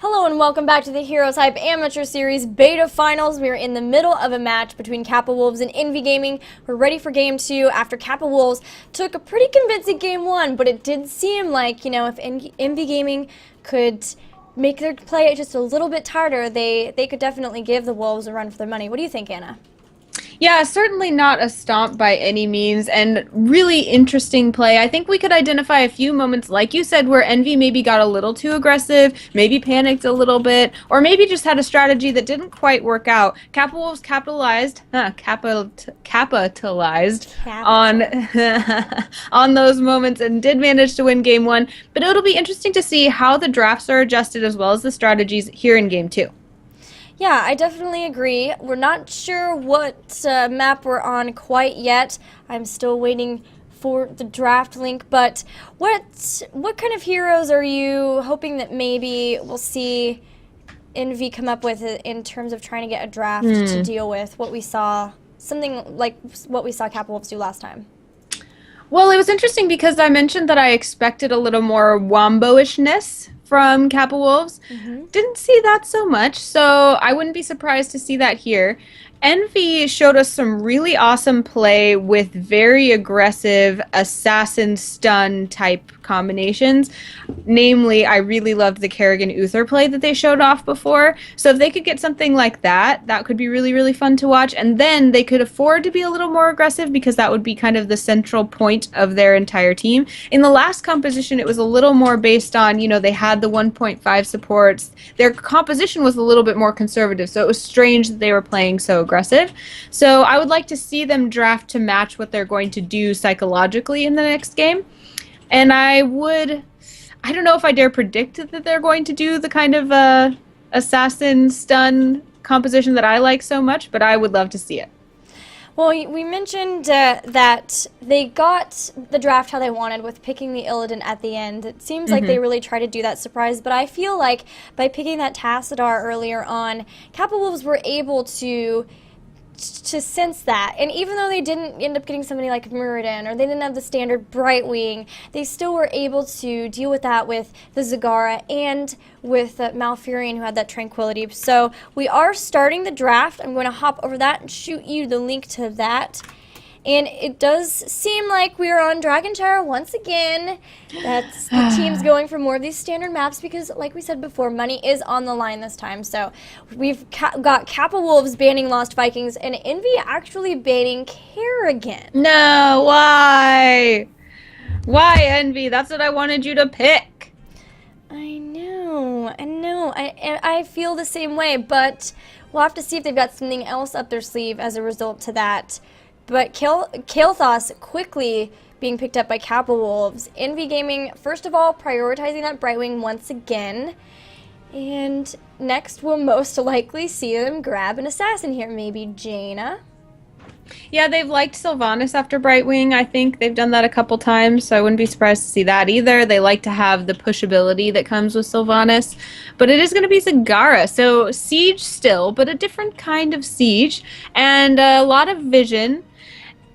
Hello and welcome back to the HeroesHype Amateur Series Beta Finals. We are in the middle of a match between Kappa Wolves and Envy Gaming. We're ready for Game 2 after Kappa Wolves took a pretty convincing Game 1, but it did seem like, if Envy Gaming could make their play just a little bit harder, they could definitely give the Wolves a run for their money. What do you think, Anna? Yeah, certainly not a stomp by any means, and really interesting play. I think we could identify a few moments, like you said, where Envy maybe got a little too aggressive, maybe panicked a little bit, or maybe just had a strategy that didn't quite work out. Kappa Wolves capitalized on on those moments and did manage to win Game 1, but it'll be interesting to see how the drafts are adjusted as well as the strategies here in Game 2. Yeah, I definitely agree. We're not sure what map we're on quite yet. I'm still waiting for the draft link, but what kind of heroes are you hoping that maybe we'll see Envy come up with in terms of trying to get a draft to deal with what we saw, something like what we saw Kappa Wolves do last time? Well, it was interesting because I mentioned that I expected a little more Wombo-ishness from Kappa Wolves. Didn't see that so much, so I wouldn't be surprised to see that here. Envy showed us some really awesome play with very aggressive assassin stun type combinations. Namely, I really loved the Kerrigan Uther play that they showed off before. So if they could get something like that, that could be really, really fun to watch. And then they could afford to be a little more aggressive because that would be kind of the central point of their entire team. In the last composition, it was a little more based on, they had the 1.5 supports. Their composition was a little bit more conservative, so it was strange that they were playing so aggressive. So I would like to see them draft to match what they're going to do psychologically in the next game. And I don't know if I dare predict that they're going to do the kind of assassin stun composition that I like so much, but I would love to see it. Well, we mentioned that they got the draft how they wanted with picking the Illidan at the end. It seems like they really tried to do that surprise, but I feel like by picking that Tassadar earlier on, Kappa Wolves were able to sense that. And even though they didn't end up getting somebody like Muradin, or they didn't have the standard Brightwing, they still were able to deal with that with the Zagara and with Malfurion, who had that Tranquility. So we are starting the draft. I'm going to hop over that and shoot you the link to that. And it does seem like we are on Dragon Tower once again. That's the team's going for more of these standard maps because, like we said before, money is on the line this time. So we've got Kappa Wolves banning Lost Vikings and Envy actually banning Kerrigan. No, why? Why, Envy? That's what I wanted you to pick. I know. I feel the same way, but we'll have to see if they've got something else up their sleeve as a result to that. But Kael'thas quickly being picked up by Kappa Wolves. Envy Gaming, first of all, prioritizing that Brightwing once again. And next, we'll most likely see them grab an assassin here, maybe Jaina. Yeah, they've liked Sylvanas after Brightwing, I think. They've done that a couple times, so I wouldn't be surprised to see that either. They like to have the pushability that comes with Sylvanas. But it is going to be Zagara, so Siege still, but a different kind of Siege. And a lot of vision.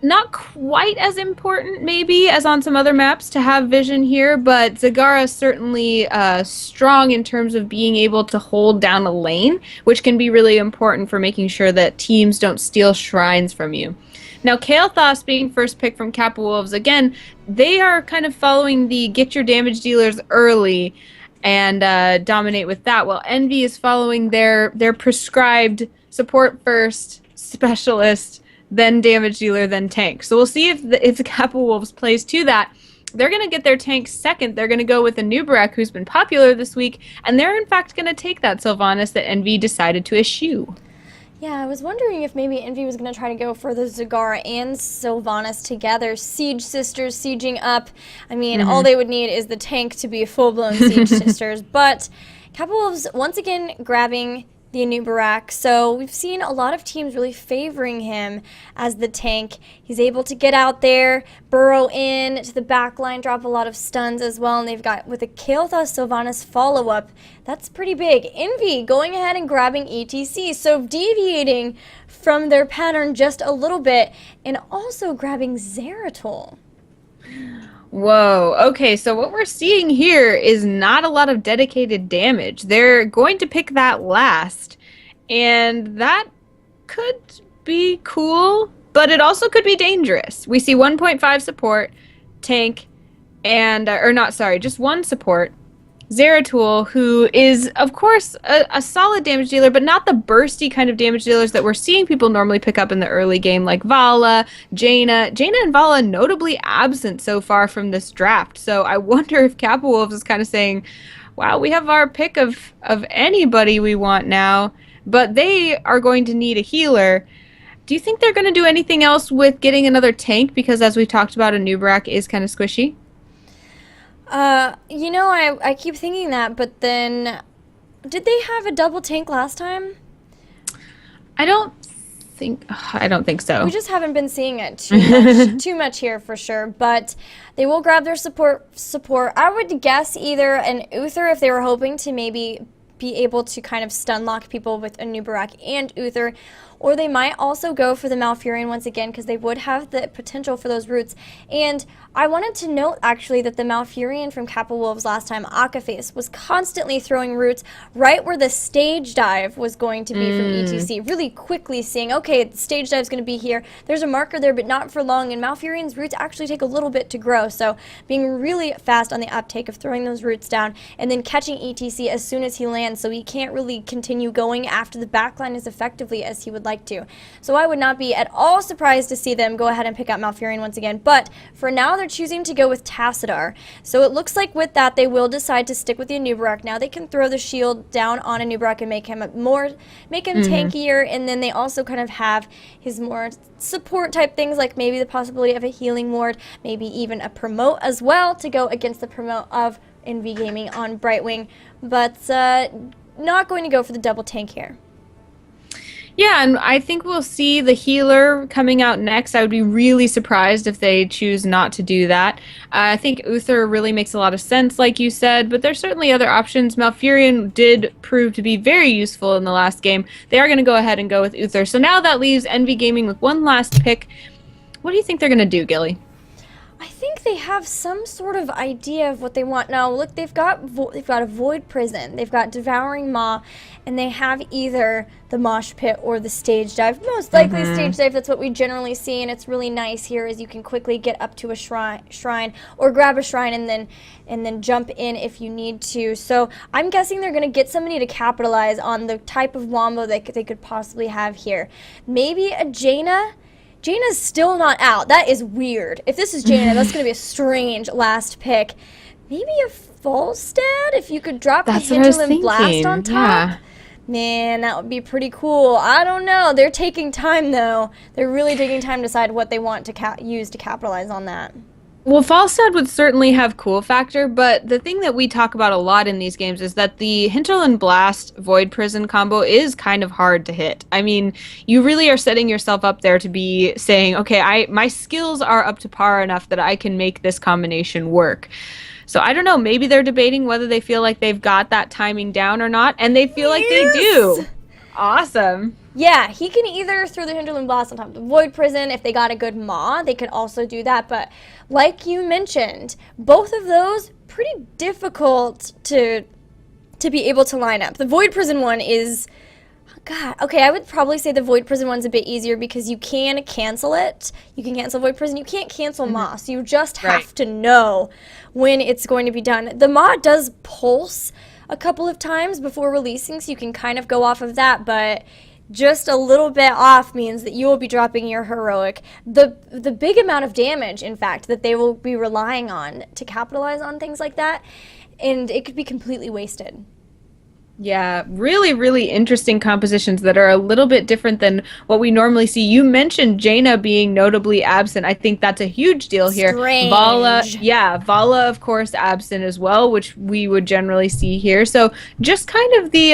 Not quite as important, maybe, as on some other maps to have vision here, but Zagara is certainly strong in terms of being able to hold down a lane, which can be really important for making sure that teams don't steal shrines from you. Now, Kael'thas being first pick from Kappa Wolves, again, they are kind of following the get your damage dealers early and dominate with that, while Envy is following their prescribed support first, specialist, then damage dealer, then tank. So we'll see if the Kappa Wolves plays to that. They're going to get their tank second. They're going to go with a Nubarak who's been popular this week, and they're in fact going to take that Sylvanas that Envy decided to eschew. Yeah, I was wondering if maybe Envy was going to try to go for the Zagara and Sylvanas together. Siege Sisters sieging up. I mean, all they would need is the tank to be full-blown Siege Sisters. But Kappa Wolves once again grabbing the Nubarak. So we've seen a lot of teams really favoring him as the tank. He's able to get out there, burrow in to the back line, drop a lot of stuns as well. And they've got, with a Kael'thas Sylvanas follow-up, that's pretty big. Envy going ahead and grabbing ETC. So deviating from their pattern just a little bit and also grabbing Zeratul. Whoa. Okay, so what we're seeing here is not a lot of dedicated damage. They're going to pick that last, and that could be cool, but it also could be dangerous. We see 1.5 support, tank, and or not, sorry, just one support. Zeratul, who is, of course, a solid damage dealer, but not the bursty kind of damage dealers that we're seeing people normally pick up in the early game, like Vala, Jaina. Jaina and Vala notably absent so far from this draft. So I wonder if Kappa Wolves is kind of saying, wow, we have our pick of anybody we want now, but they are going to need a healer. Do you think they're going to do anything else with getting another tank? Because as we've talked about, a Nubrak is kind of squishy. I keep thinking that, but then did they have a double tank last time? I don't think so. We just haven't been seeing it too much here for sure, but they will grab their support. I would guess either an Uther if they were hoping to maybe be able to kind of stun lock people with a Nubarak and Uther, or they might also go for the Malfurion once again because they would have the potential for those roots. And I wanted to note actually that the Malfurion from Kappa Wolves last time, Akaface, was constantly throwing roots right where the stage dive was going to be from ETC, really quickly seeing, okay, the stage dive is going to be here. There's a marker there, but not for long, and Malfurion's roots actually take a little bit to grow, so being really fast on the uptake of throwing those roots down and then catching ETC as soon as he lands, so he can't really continue going after the backline as effectively as he would like to. So I would not be at all surprised to see them go ahead and pick up Malfurion once again, but for now they're choosing to go with Tassadar. So it looks like with that they will decide to stick with the Anubarak. Now they can throw the shield down on Anubarak and make him tankier, and then they also kind of have his more support type things, like maybe the possibility of a healing ward, maybe even a promote as well to go against the promote of NV Gaming on Brightwing, but not going to go for the double tank here. Yeah, and I think we'll see the healer coming out next. I would be really surprised if they choose not to do that. I think Uther really makes a lot of sense, like you said, but there's certainly other options. Malfurion did prove to be very useful in the last game. They are going to go ahead and go with Uther. So now that leaves NV Gaming with one last pick. What do you think they're going to do, Gilly? I think they have some sort of idea of what they want. Now, look, they've got a Void Prison, they've got Devouring Maw, and they have either the Mosh Pit or the Stage Dive. Most likely Stage Dive, that's what we generally see, and it's really nice here as you can quickly get up to a shrine or grab a shrine and then jump in if you need to. So I'm guessing they're going to get somebody to capitalize on the type of wombo that they could possibly have here. Maybe a Jaina. Jaina's still not out. That is weird. If this is Jaina, that's going to be a strange last pick. Maybe a Falstad if you could drop the Hinterland Blast on top. Yeah. Man, that would be pretty cool. I don't know. They're taking time, though. They're really taking time to decide what they want to use to capitalize on that. Well, Falstad would certainly have cool factor, but the thing that we talk about a lot in these games is that the Hinterland Blast Void Prison combo is kind of hard to hit. I mean, you really are setting yourself up there to be saying, okay, my skills are up to par enough that I can make this combination work. So I don't know, maybe they're debating whether they feel like they've got that timing down or not, and they feel like they do. Awesome. Yeah, he can either throw the Hinterland Blast on top of the Void Prison. If they got a good Maw, they could also do that. But like you mentioned, both of those pretty difficult to be able to line up. The Void Prison one is, God, okay, I would probably say the Void Prison one's a bit easier because you can cancel it. You can cancel Void Prison. You can't cancel Maw, so you just have to know when it's going to be done. The Maw does pulse a couple of times before releasing, so you can kind of go off of that, but just a little bit off means that you will be dropping your heroic. The big amount of damage, in fact, that they will be relying on to capitalize on things like that, and it could be completely wasted. Yeah, really, really interesting compositions that are a little bit different than what we normally see. You mentioned Jaina being notably absent. I think that's a huge deal here. Strange. Vala, of course, absent as well, which we would generally see here. So just kind of the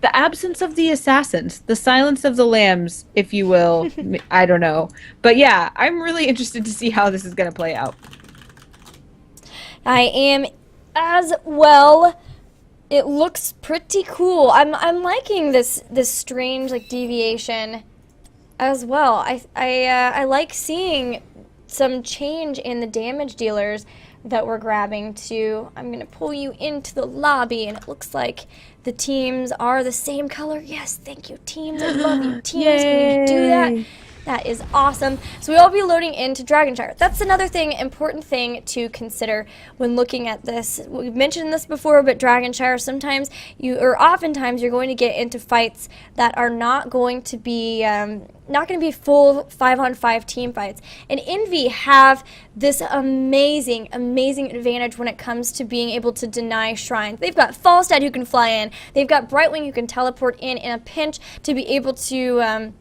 absence of the assassins, the silence of the lambs, if you will. I don't know. But yeah, I'm really interested to see how this is going to play out. I am as well. It looks pretty cool. I'm liking this strange like deviation as well. I like seeing some change in the damage dealers that we're grabbing to. I'm going to pull you into the lobby, and it looks like the teams are the same color. Yes, thank you, teams. I love you, teams. Can we do that? That is awesome. So we will be loading into Dragonshire. That's another important thing to consider when looking at this. We've mentioned this before, but Dragonshire, oftentimes you're going to get into fights that are not going to be full 5-on-5 team fights. And Envy have this amazing advantage when it comes to being able to deny shrines. They've got Falstad who can fly in. They've got Brightwing who can teleport in a pinch to be able to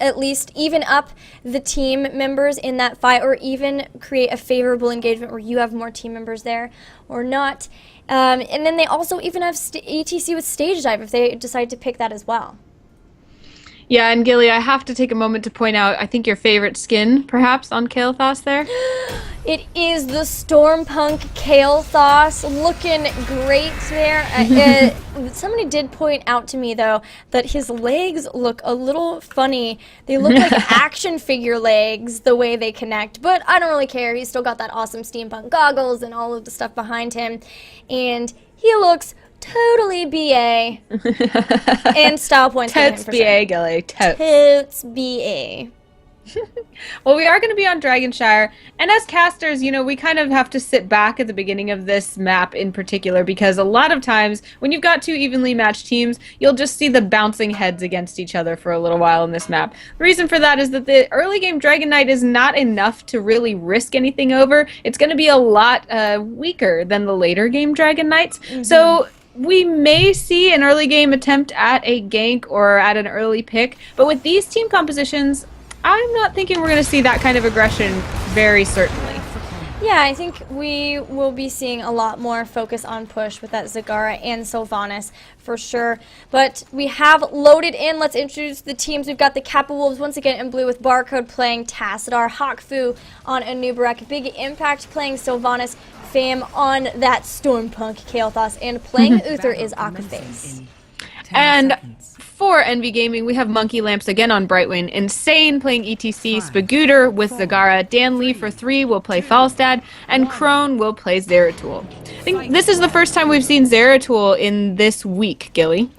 at least even up the team members in that fight, or even create a favorable engagement where you have more team members there or not. And then they also even have ETC with Stage Dive if they decide to pick that as well. Yeah, and Gilly, I have to take a moment to point out, I think your favorite skin, perhaps, on Kael'thas there? It is the Stormpunk Kael'thas, looking great there. Somebody did point out to me, though, that his legs look a little funny. They look like action figure legs, the way they connect, but I don't really care. He's still got that awesome steampunk goggles and all of the stuff behind him, and he looks totally BA. And style points for him Totes for BA, sure. Gilly. Totes. Totes BA. Well, we are going to be on Dragonshire, and as casters, you know, we kind of have to sit back at the beginning of this map in particular, because a lot of times when you've got two evenly matched teams, you'll just see the bouncing heads against each other for a little while in this map. The reason for that is that the early game Dragon Knight is not enough to really risk anything over. It's going to be a lot weaker than the later game Dragon Knights. So we may see an early game attempt at a gank or at an early pick, but with these team compositions, I'm not thinking we're going to see that kind of aggression very certainly. Yeah, I think we will be seeing a lot more focus on push with that Zagara and Sylvanas for sure. But we have loaded in. Let's introduce the teams. We've got the Kappa Wolves once again in blue with Barcode playing Tassadar, Hawkfu on Anubarak, Big Impact playing Sylvanas, Fam on that Stormpunk Kael'thas, and playing Uther is Akaface. And for Envy Gaming, we have Monkey Lamps again on Brightwing, Insane playing ETC, Spagooter with Zagara, Dan Lee for 3 will play Falstad, and Crone will play Zeratul. I think this is the first time we've seen Zeratul in this week, Gilly.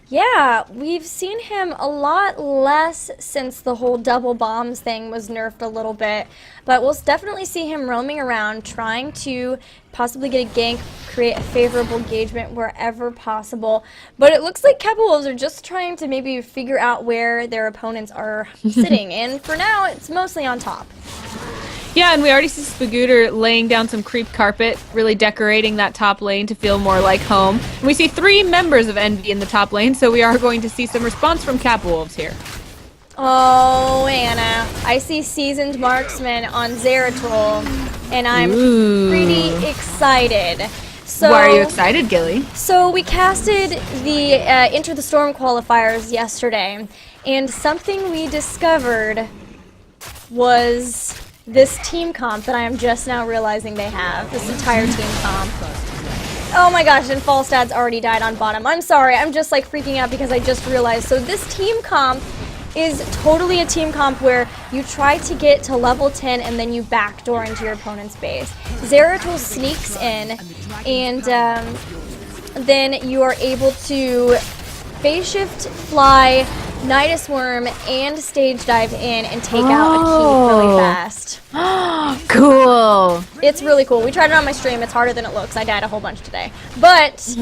Yeah, we've seen him a lot less since the whole double bombs thing was nerfed a little bit, but we'll definitely see him roaming around trying to possibly get a gank, create a favorable engagement wherever possible. But it looks like Kappa Wolves are just trying to maybe figure out where their opponents are sitting, and for now it's mostly on top. Yeah, and we already see Spagooter laying down some creep carpet, really decorating that top lane to feel more like home. And we see 3 members of Envy in the top lane, so we are going to see some response from Kappa Wolves here. Oh, Anna, I see Seasoned Marksman on Zeratul, and I'm pretty excited. So, why are you excited, Gilly? So we casted the Enter the Storm qualifiers yesterday, and something we discovered was this team comp that I am just now realizing they have, this entire team comp. Oh my gosh, and Falstad's already died on bottom. I'm sorry, I'm just like freaking out because I just realized. So this team comp is totally a team comp where you try to get to level 10 and then you backdoor into your opponent's base. Zeratul sneaks in, and then you are able to phase shift, fly, Nidus Worm, and Stage Dive in and take out a keep really fast. Cool. It's really cool. We tried it on my stream. It's harder than it looks. I died a whole bunch today. But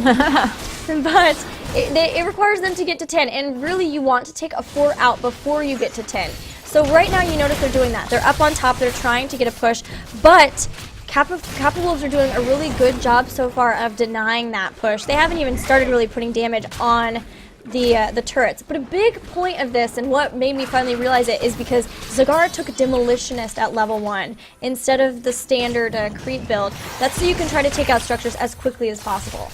it requires them to get to 10, and really you want to take a 4 out before you get to 10. So right now you notice they're doing that. They're up on top. They're trying to get a push, but Kappa Wolves are doing a really good job so far of denying that push. They haven't even started really putting damage on the turrets. But a big point of this, and what made me finally realize it, is because Zagara took a Demolitionist at level 1 instead of the standard creep build. That's so you can try to take out structures as quickly as possible.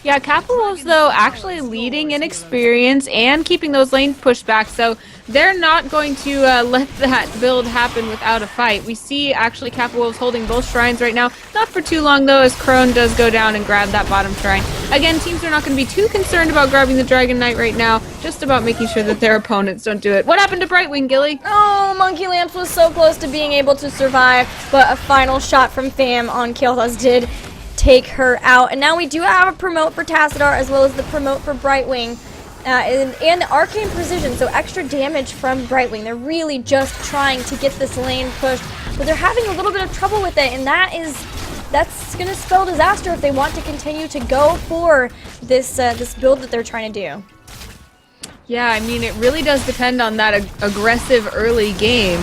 Yeah, Kappa Wolves, though, actually leading in experience and keeping those lanes pushed back. So they're not going to let that build happen without a fight. We see actually Kappa Wolves holding both shrines right now. Not for too long though, as Crone does go down and grab that bottom shrine. Again, teams are not going to be too concerned about grabbing the Dragon Knight right now, just about making sure that their opponents don't do it. What happened to Brightwing, Gilly? Oh, Monkey Lamps was so close to being able to survive, but a final shot from Fam on Kilthus did take her out. And now we do have a promote for Tassadar as well as the promote for Brightwing. And the Arcane Precision, so extra damage from Brightwing. They're really just trying to get this lane pushed, but they're having a little bit of trouble with it, and that's going to spell disaster if they want to continue to go for this this build that they're trying to do. Yeah, I mean, it really does depend on that aggressive early game.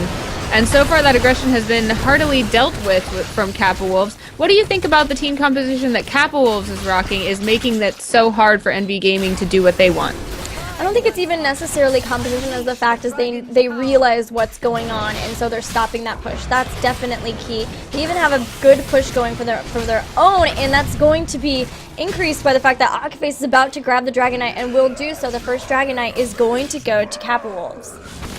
And so far that aggression has been heartily dealt with from Kappa Wolves. What do you think about the team composition that Kappa Wolves is rocking is making that so hard for NV Gaming to do what they want? I don't think it's even necessarily composition as the fact is they realize what's going on, and so they're stopping that push. That's definitely key. They even have a good push going for their own, and that's going to be increased by the fact that Akaface is about to grab the Dragon Knight and will do so. The first Dragon Knight is going to go to Kappa Wolves.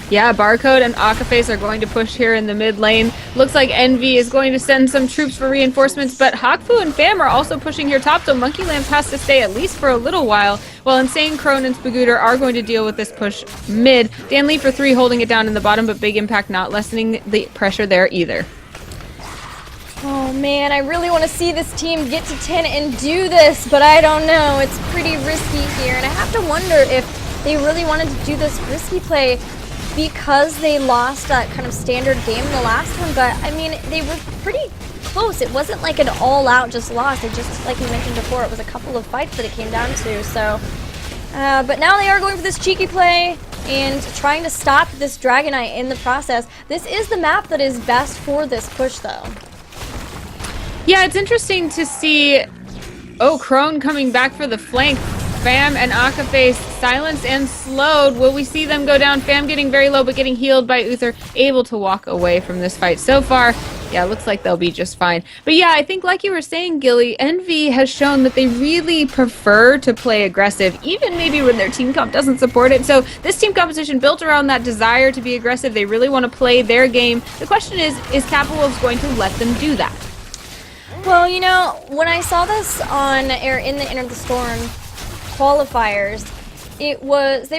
Yeah, Barcode and Akaface are going to push here in the mid lane. Looks like Envy is going to send some troops for reinforcements, but Hakfu and Fam are also pushing here top, so Monkey Lamps has to stay at least for a little while, while Insane Crone and Spagooter are going to deal with this push mid. Dan Lee for 3 holding it down in the bottom, but Big Impact not lessening the pressure there either. Oh man, I really want to see this team get to 10 and do this, but I don't know. It's pretty risky here, and I have to wonder if they really wanted to do this risky play because they lost that kind of standard game in the last one, but I mean, they were pretty close. It wasn't like an all-out just loss. It just, like you mentioned before, it was a couple of fights that it came down to, so. But now they are going for this cheeky play and trying to stop this Dragon Knight in the process. This is the map that is best for this push, though. Yeah, it's interesting to see, Crone coming back for the flank. Fam and Akaface silenced and slowed. Will we see them go down? Fam getting very low but getting healed by Uther, able to walk away from this fight so far. Yeah, looks like they'll be just fine. But yeah, I think like you were saying, Gilly, Envy has shown that they really prefer to play aggressive, even maybe when their team comp doesn't support it. So this team composition built around that desire to be aggressive. They really want to play their game. The question is Kappa Wolves going to let them do that? Well, you know, when I saw this on in the Enter the Storm qualifiers, they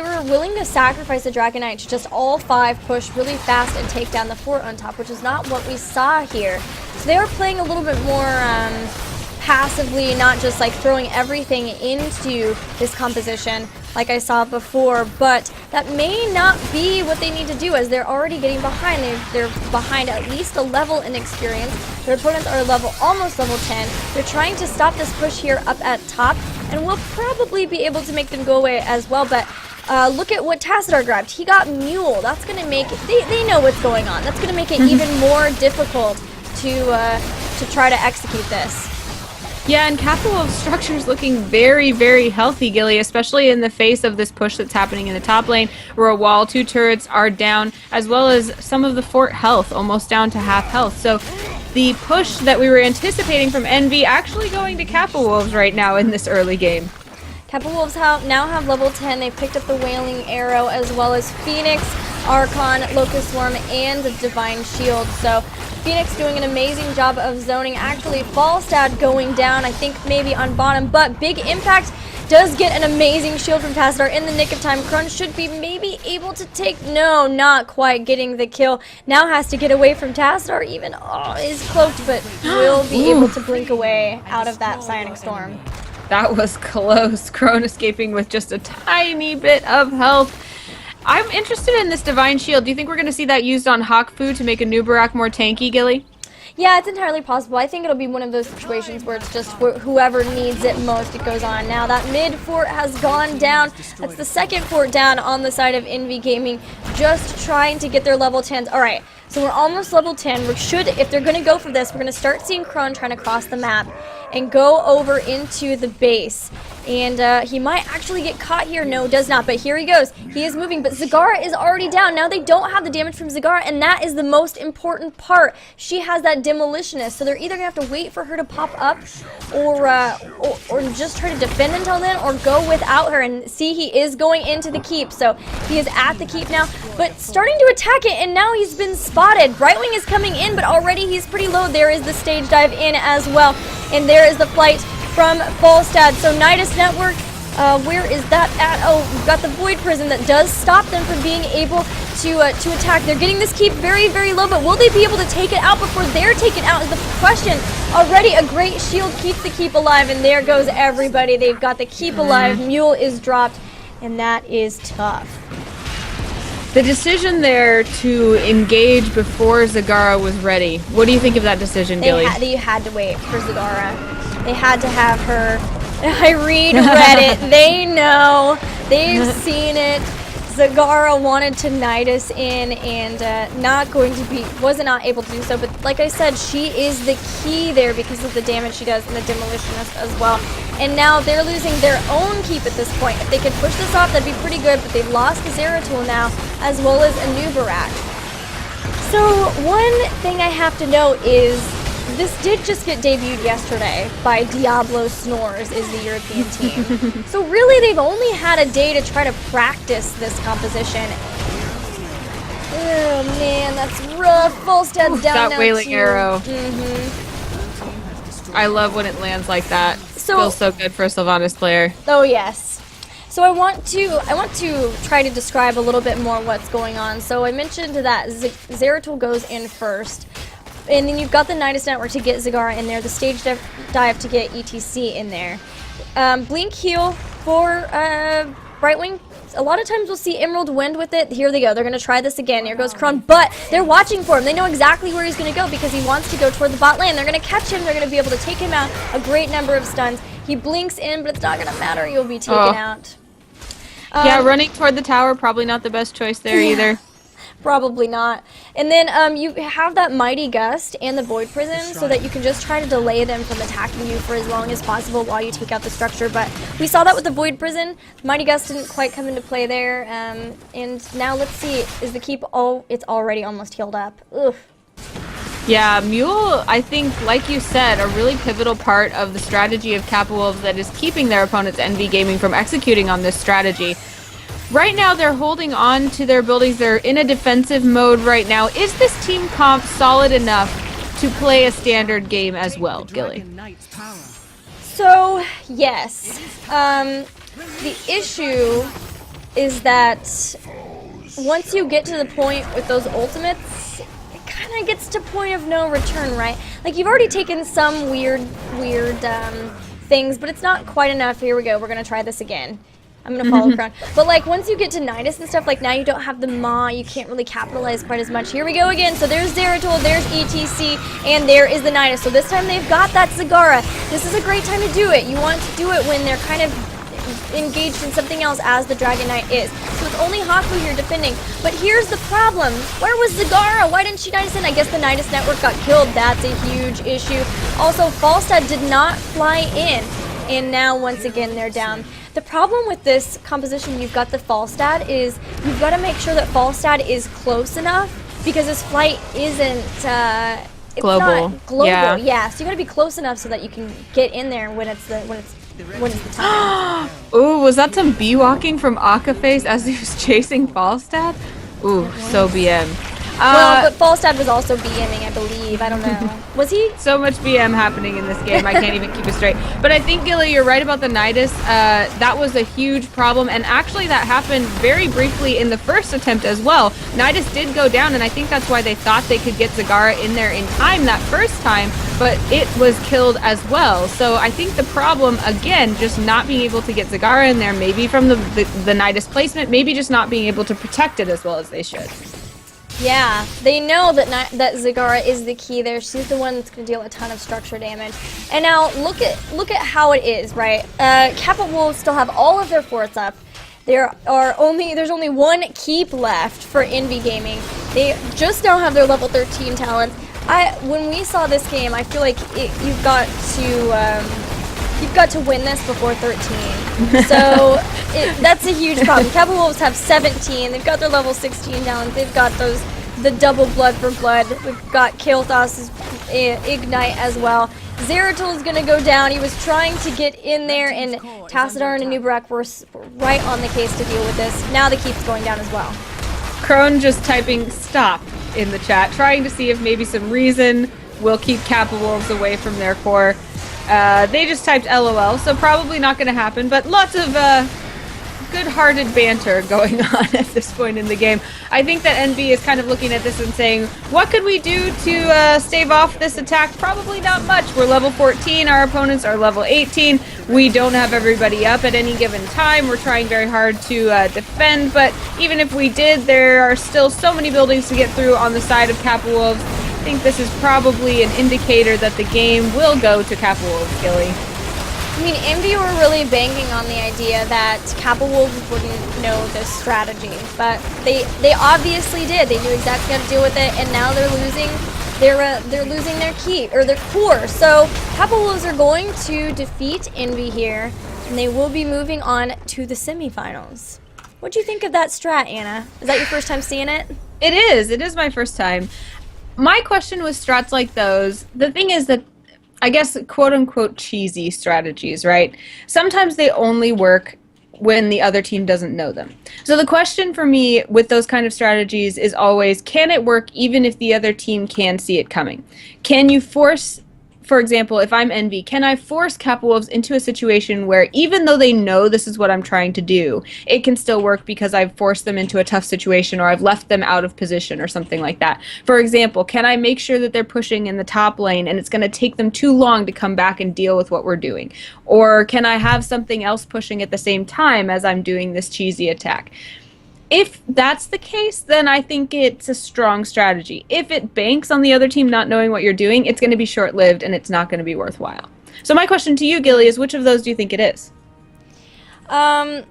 were willing to sacrifice the Dragon Knight to just all 5 push really fast and take down the fort on top, which is not what we saw here. So they were playing a little bit more passively, not just like throwing everything into this composition like I saw before, but that may not be what they need to do as they're already getting behind. They're behind at least a level in experience. Their opponents are almost level 10. They're trying to stop this push here up at top, and we'll probably be able to make them go away as well, but look at what Tassadar grabbed. He got Mule. That's going to make it, they know what's going on. That's going to make it even more difficult to try to execute this. Yeah, and Kappa Wolves' structure is looking very, very healthy, Gilly, especially in the face of this push that's happening in the top lane, where a wall, 2 turrets are down, as well as some of the fort health, almost down to half health. So the push that we were anticipating from Envy actually going to Kappa Wolves right now in this early game. Kappa Wolves now have level 10. They've picked up the Wailing Arrow as well as Phoenix, Archon, Locust Swarm, and the Divine Shield. So Phoenix doing an amazing job of zoning. Actually, Falstad going down, I think maybe on bottom, but Big Impact does get an amazing shield from Tassadar in the nick of time. Crunch should be maybe able to take, no, not quite getting the kill. Now has to get away from Tassadar, even, is cloaked, but will be able to blink away out of that Psionic Storm. That was close. Crone escaping with just a tiny bit of health. I'm interested in this Divine Shield. Do you think we're going to see that used on Hakfu to make a Nubarak more tanky, Gilly? Yeah, it's entirely possible. I think it'll be one of those situations where it's just whoever needs it most, it goes on. Now that mid fort has gone down. That's the second fort down on the side of Envy Gaming, just trying to get their level 10s. All right, so we're almost level 10. If they're going to go for this, we're going to start seeing Crone trying to cross the map and go over into the base. And he might actually get caught here. No, does not, but here he goes. He is moving, but Zagara is already down. Now they don't have the damage from Zagara, and that is the most important part. She has that demolitionist, so they're either going to have to wait for her to pop up or just try to defend until then, or go without her. And see, he is going into the keep, so he is at the keep now, but starting to attack it, and now he's been spotted. Brightwing is coming in, but already he's pretty low. There is the stage dive in as well, and there is the flight from Falstad. So Nidus Network, where is that at? Oh, we've got the Void Prison that does stop them from being able to attack. They're getting this keep very, very low, but will they be able to take it out before they're taken out is the question. Already a great shield keeps the keep alive, and there goes everybody. They've got the keep alive. Mule is dropped, and that is tough. The decision there to engage before Zagara was ready. What do you think of that decision, Gilly? They had to wait for Zagara. They had to have her. I read Reddit. They know. They've seen it. Zagara wanted to Nidus in and wasn't not able to do so. But like I said, she is the key there because of the damage she does and the demolitionist as well. And now they're losing their own keep at this point. If they could push this off, that'd be pretty good. But they've lost the Zeratul now, as well as Anubarak. So one thing I have to note is this did just get debuted yesterday by Diablo Snores is the European team. So really they've only had a day to try to practice this composition. Oh man, that's rough. Falstad's down that now wailing too. arrow. I love when it lands like that. Feels so good for a Sylvanas player. Oh yes. So I want to try to describe a little bit more what's going on. So I mentioned that Zeratul goes in first. And then you've got the Nidus Network to get Zagara in there, the stage dive to get ETC in there. Blink heal for Brightwing. A lot of times we'll see Emerald Wind with it. Here they go. They're going to try this again. Here goes Kron. But they're watching for him. They know exactly where he's going to go because he wants to go toward the bot lane. They're going to catch him. They're going to be able to take him out. A great number of stuns. He blinks in, but it's not going to matter. You'll be taken out. Yeah, running toward the tower, probably not the best choice there either. Probably not. And then you have that Mighty Gust and the Void Prison so that you can just try to delay them from attacking you for as long as possible while you take out the structure. But we saw that with the Void Prison. Mighty Gust didn't quite come into play there. And now let's see. Is the keep... Oh, it's already almost healed up. Ugh. Yeah, Mule, I think, like you said, a really pivotal part of the strategy of Kappa Wolves that is keeping their opponents Envy Gaming from executing on this strategy. Right now, they're holding on to their buildings. They're in a defensive mode right now. Is this team comp solid enough to play a standard game as well, Gilly? So, yes. The issue is that once you get to the point with those ultimates, it kind of gets to point of no return, right? Like, you've already taken some weird things, but it's not quite enough. Here we go. We're going to try this again. I'm going to follow Crown. But, like, once you get to Nidus and stuff, like, now you don't have the Maw. You can't really capitalize quite as much. Here we go again. So there's Zeratul, there's ETC, and there is the Nidus. So this time they've got that Zagara. This is a great time to do it. You want to do it when they're kind of engaged in something else as the Dragon Knight is. So it's only Haku here defending. But here's the problem. Where was Zagara? Why didn't she Nidus in? I guess the Nidus Network got killed. That's a huge issue. Also, Falstad did not fly in. And now, once again, they're down. The problem with this composition, you've got the Falstad, is you've got to make sure that Falstad is close enough because his flight isn't it's global. Not global. Yeah. So you got to be close enough so that you can get in there when it's the time. Ooh, was that some bee-walking from Akaface as he was chasing Falstad? Ooh, so BM. Well, but Falstad was also BMing, I believe. I don't know. Was he? So much BM happening in this game, I can't even keep it straight. But I think, Gilly, you're right about the Nidus. That was a huge problem, and actually that happened very briefly in the first attempt as well. Nidus did go down, and I think that's why they thought they could get Zagara in there in time that first time, but it was killed as well. So I think the problem, again, just not being able to get Zagara in there, maybe from the Nidus placement, maybe just not being able to protect it as well as they should. Yeah, they know that Zagara is the key there. She's the one that's going to deal a ton of structure damage. And now look at how it is, right? Kappa Wolves still have all of their forts up. There's only one keep left for Envy Gaming. They just now have their level 13 talents. When we saw this game, I feel like you've got to you've got to win this before 13. So that's a huge problem. Kappa Wolves have 17. They've got their level 16 down. They've got the double blood for blood. We've got Kael'thas's Ignite as well. Zeratul is going to go down. He was trying to get in there, and Tassadar and Anubarak were right on the case to deal with this. Now the keep's going down as well. Crone just typing stop in the chat, trying to see if maybe some reason will keep Kappa Wolves away from their core. They just typed LOL, so probably not going to happen, but lots of good-hearted banter going on at this point in the game. I think that NV is kind of looking at this and saying, what could we do to stave off this attack? Probably not much. We're level 14, our opponents are level 18. We don't have everybody up at any given time. We're trying very hard to defend, but even if we did, there are still so many buildings to get through on the side of Kappa Wolves. I think this is probably an indicator that the game will go to Kappa Wolves, Gilly. I mean, Envy were really banging on the idea that Kappa Wolves wouldn't know this strategy, but they obviously did. They knew exactly how to deal with it, and now they're losing their key or their core. So Kappa Wolves are going to defeat Envy here, and they will be moving on to the semifinals. What do you think of that strat, Anna? Is that your first time seeing it? It is. It is my first time. My question with strats like those, the thing is that I guess quote-unquote cheesy strategies, right? Sometimes they only work when the other team doesn't know them. So the question for me with those kind of strategies is always, can it work even if the other team can see it coming? Can you force, for example, if I'm Envy, can I force Kappa Wolves into a situation where even though they know this is what I'm trying to do, it can still work because I've forced them into a tough situation or I've left them out of position or something like that? For example, can I make sure that they're pushing in the top lane and it's going to take them too long to come back and deal with what we're doing? Or can I have something else pushing at the same time as I'm doing this cheesy attack? If that's the case, then I think it's a strong strategy. If it banks on the other team not knowing what you're doing, it's going to be short-lived and it's not going to be worthwhile. So my question to you, Gilly, is which of those do you think it is? Like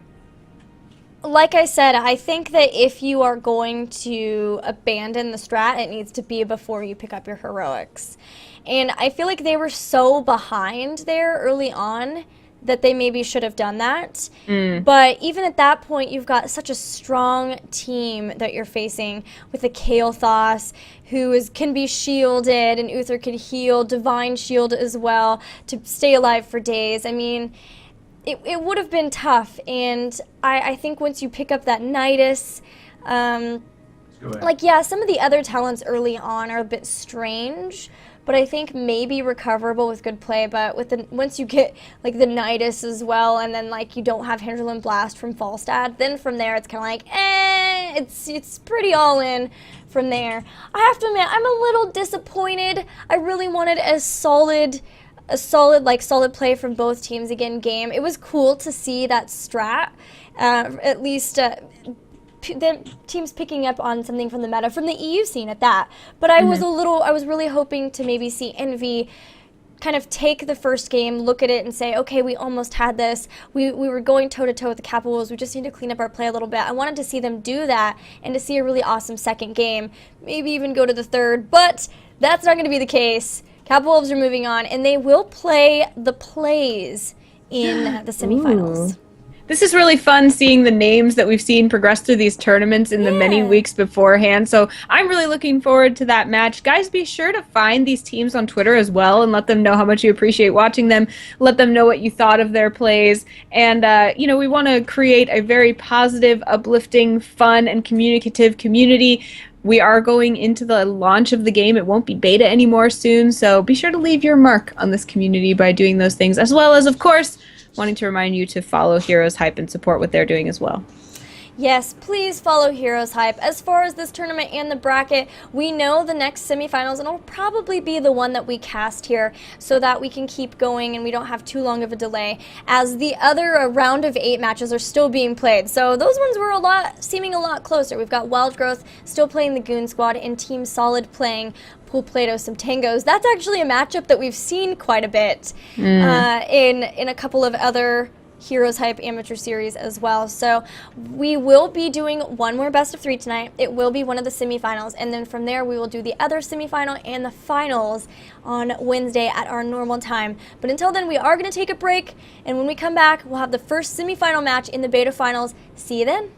I said, I think that if you are going to abandon the strat, it needs to be before you pick up your heroics. And I feel like they were so behind there early on that they maybe should have done that. But even at that point, you've got such a strong team that you're facing with a Kael'thas who can be shielded, and Uther could heal, Divine Shield as well, to stay alive for days. I mean, it would have been tough, and I think once you pick up that Nidus, like, yeah, some of the other talents early on are a bit strange, but I think maybe recoverable with good play. But with once you get like the Nidus as well, and then like you don't have Hinterland Blast from Falstad, then from there it's kind of like, it's pretty all in from there. I have to admit, I'm a little disappointed. I really wanted a solid play from both teams again game. It was cool to see that strat, at least the teams picking up on something from the meta, from the EU scene at that. But I was really hoping to maybe see Envy kind of take the first game, look at it and say, okay, we almost had this. We were going toe-to-toe with the Kappa Wolves. We just need to clean up our play a little bit. I wanted to see them do that and to see a really awesome second game, maybe even go to the third, but that's not going to be the case. Kappa Wolves are moving on, and they will play the plays in the semifinals. Ooh. This is really fun seeing the names that we've seen progress through these tournaments in the many weeks beforehand. So I'm really looking forward to that match. Guys, be sure to find these teams on Twitter as well and let them know how much you appreciate watching them. Let them know what you thought of their plays. And, we want to create a very positive, uplifting, fun, and communicative community. We are going into the launch of the game. It won't be beta anymore soon. So be sure to leave your mark on this community by doing those things, as well as, of course, wanting to remind you to follow HeroesHype and support what they're doing as well. Yes, please follow HeroesHype. As far as this tournament and the bracket, we know the next semifinals, and it'll probably be the one that we cast here so that we can keep going and we don't have too long of a delay, as the other round of 8 matches are still being played. So those ones were seeming a lot closer. We've got Wild Growth still playing the Goon Squad and Team Solid playing Pool Play-Doh some Tangos. That's actually a matchup that we've seen quite a bit in a couple of other Heroes Hype Amateur Series as well. So we will be doing one more best of 3 tonight. It will be one of the semifinals, and then from there we will do the other semifinal and the finals on Wednesday at our normal time. But until then, we are going to take a break, and when we come back, we'll have the first semifinal match in the beta finals. See you then.